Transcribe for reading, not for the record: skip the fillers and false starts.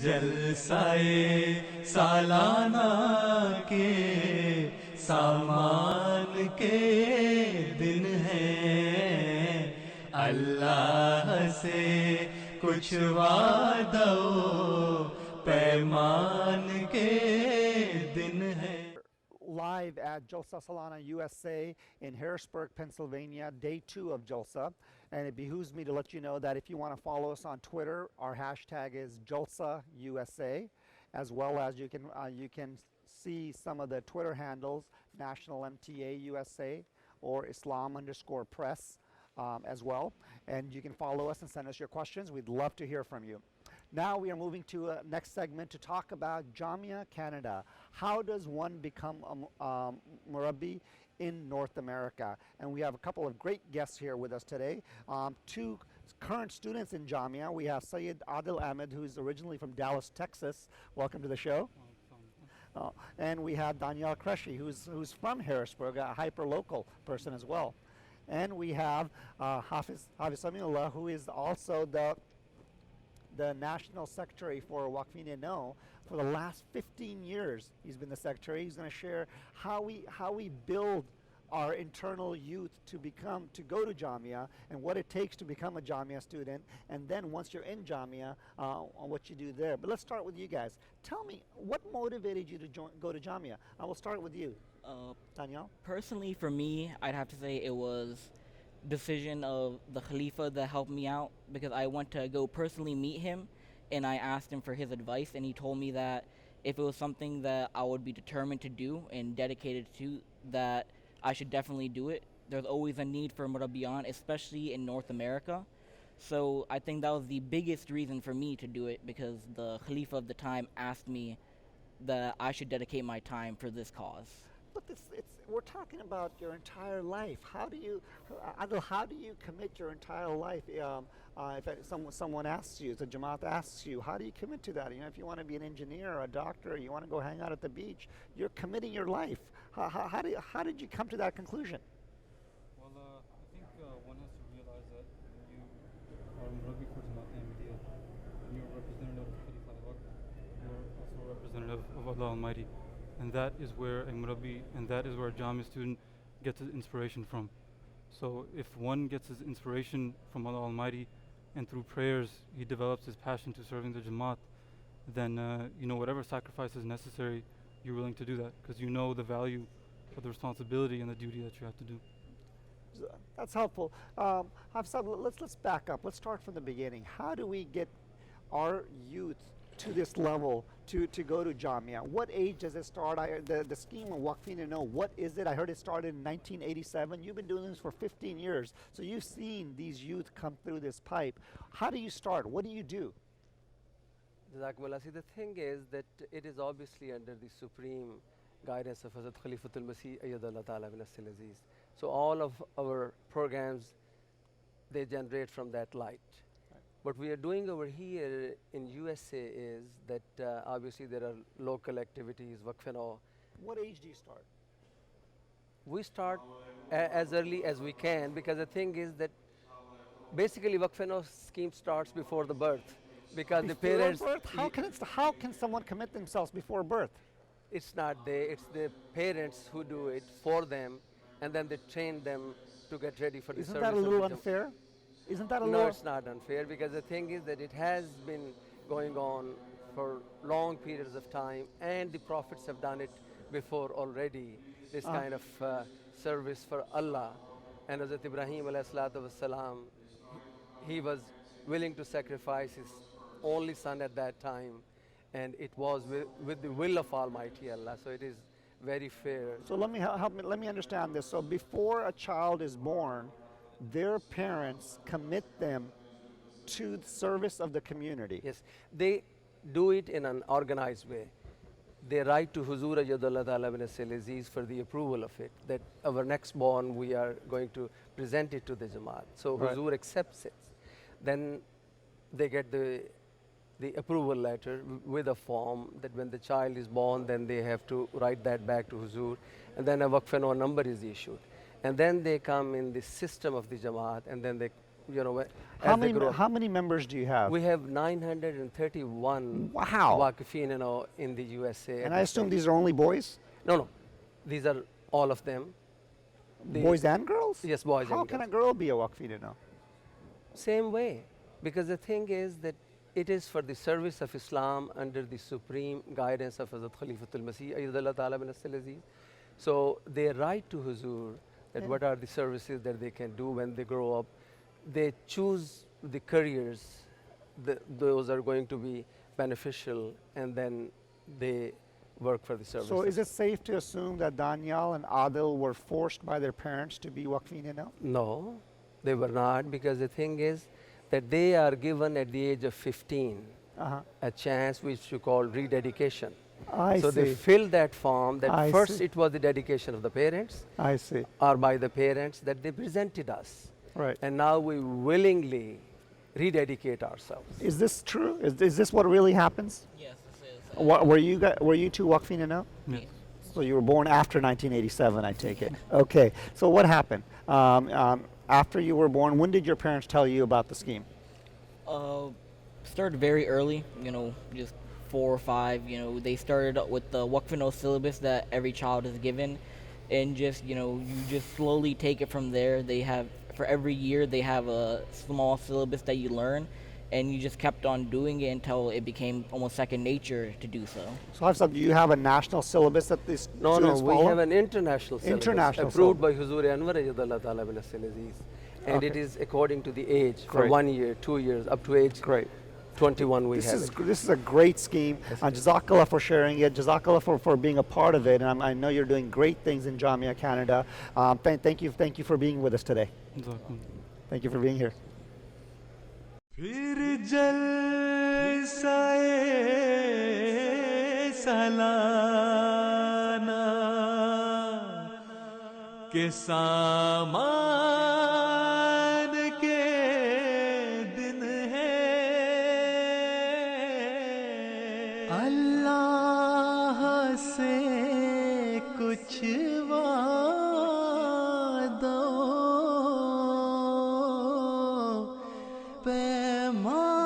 जलसाए सालाना के सामान के दिन हैं, अल्लाह से कुछ वादो पैमान के दिन हैं. Live at Jalsa Salana USA in Harrisburg, Pennsylvania, day 2 of Jalsa. And it behooves me to let you know that if you want to follow us on Twitter, our hashtag is Jalsa USA, as well as you can see some of the Twitter handles, National MTA USA or Islam_press as well. And you can follow us and send us your questions. We'd love to hear from you. Now we are moving to a next segment to talk about Jamia Canada. How does one become a Murabbi in North America? And we have a couple of great guests here with us today. Two current students in Jamia. We have Syed Adil Ahmed, who's originally from Dallas, Texas. Welcome to the show. And we have Danielle Kreshi, who's from Harrisburg, a hyper-local person as well. And we have Hafiz Samiullah, who is also the National Secretary for Waqfine No. For the last 15 years, he's been the Secretary. He's going to share how we build our internal youth to go to Jamia and what it takes to become a Jamia student, and then once you're in Jamia, on what you do there. But let's start with you guys. Tell me, what motivated you to go to Jamia? I will start with you, Danielle. Personally, for me, I'd have to say it was decision of the Khalifa that helped me out, because I went to go personally meet him and I asked him for his advice, and he told me that if it was something that I would be determined to do and dedicated to, that I should definitely do it. There's always a need for Murabbiyan, especially in North America. So I think that was the biggest reason for me to do it, because the Khalifa of the time asked me that I should dedicate my time for this cause. But we're talking about your entire life. How do you commit your entire life? If someone asks you, the Jamaat asks you, how do you commit to that? You know, if you want to be an engineer or a doctor, or you want to go hang out at the beach, you're committing your life. How did you come to that conclusion? Well, I think one has to realize that you are Murabbi for Jamaat Ahmadiyya, and you're a representative of Khalifa al-Waqt. You're also a representative of Allah Almighty. And that is where a Murabbi, and that is where a Jamia student gets his inspiration from. So if one gets his inspiration from Allah Almighty, and through prayers he develops his passion to serving the Jamaat, then whatever sacrifice is necessary, you're willing to do that, because you know the value of the responsibility and the duty that you have to do. That's helpful. Let's back up. Let's start from the beginning. How do we get our youth to this level to go to Jamia? What age does it start? The scheme of Waqfine No, what is it? I heard it started in 1987. You've been doing this for 15 years, so you've seen these youth come through this pipe. How do you start? What do you do? Jazakumullah. See, the thing is that it is obviously under the supreme guidance of Hazrat Khalifatul Masih Ayyadullah Ta'ala bin As-Sil Aziz. So all of our programs, they generate from that light. What we are doing over here in USA is that obviously there are local activities, Waqf and all. What age do you start? We start as early as we can, because the thing is that basically Waqf and all scheme starts before the birth, because before the parents. Birth? How can someone commit themselves before birth? It's not they, it's the parents who do it for them, and then they train them to get ready for the service. Isn't that a little unfair? Isn't that a little? No, it's not unfair, because the thing is that it has been going on for long periods of time, and the prophets have done it before already, this kind of service for Allah. And Hazrat Ibrahim alayhi salatu wasalam, he was willing to sacrifice his only son at that time, and it was with the will of Almighty Allah. So it is very fair. So let me understand this. So before a child is born, their parents commit them to the service of the community. Yes, they do it in an organized way. They write to Huzur Ayyadullah Ta'ala bin As-Sil Aziz for the approval of it, that our next born, we are going to present it to the Jamaat. So Huzur accepts it. Then they get the approval letter with a form that when the child is born, then they have to write that back to Huzur, and then a Waqf and number is issued. And then they come in the system of the Jamaat, and then they you know, How as they many, grow up. how many members do you have? We have 931 Wow. Waqifin, you know, in the USA. And at I this assume stage. these are only boys? No. These are all of them. The- Boys and girls? Yes, boys How and can girls. a girl be a Waqfina now? Same way, because the thing is that it is for the service of Islam under the supreme guidance of Hazrat Khalifatul Masih, Ayyadullah Ta'ala bin Asl Aziz. So they write to Huzur that Yeah. what are the services that they can do when they grow up. They choose the careers, those are going to be beneficial, and then they work for the service. So is it safe to assume that Daniel and Adil were forced by their parents to be Waqfina now? No, they were not, because the thing is that they are given at the age of 15 Uh-huh. a chance which you call rededication. I So see. they fill that form that I first see. it was the dedication of the parents I see. or by the parents that they presented us. Right. And now we willingly rededicate ourselves. Is this true? Is this what really happens? Yes, this is. Were you two Waqfina now? Yes. So you were born after 1987, I take it. Okay. So what happened? After you were born, when did your parents tell you about the scheme? Started very early, you know, just 4 or 5, you know, they started with the Waqfino syllabus that every child is given, and just, you know, you just slowly take it from there. They have, for every year, they have a small syllabus that you learn, and you just kept on doing it until it became almost second nature to do so. So Hafsa, do you have a national syllabus that these No, students we follow? have an international syllabus International approved by Huzur Anwar Ayyadullah Ta'ala bin Asl Aziz. And it Okay. is according to the age for Great. 1 year, 2 years, up to age Great. 21 we This have is, it. this is a great scheme. Jazakallah for sharing it. Jazakallah for being a part of it. And I know you're doing great things in Jamia Canada. Thank you for being with us today. Thank you for being here. फिर जलसाए सालाना के सामान के दिन है अल्लाह से कुछ वादों पैमान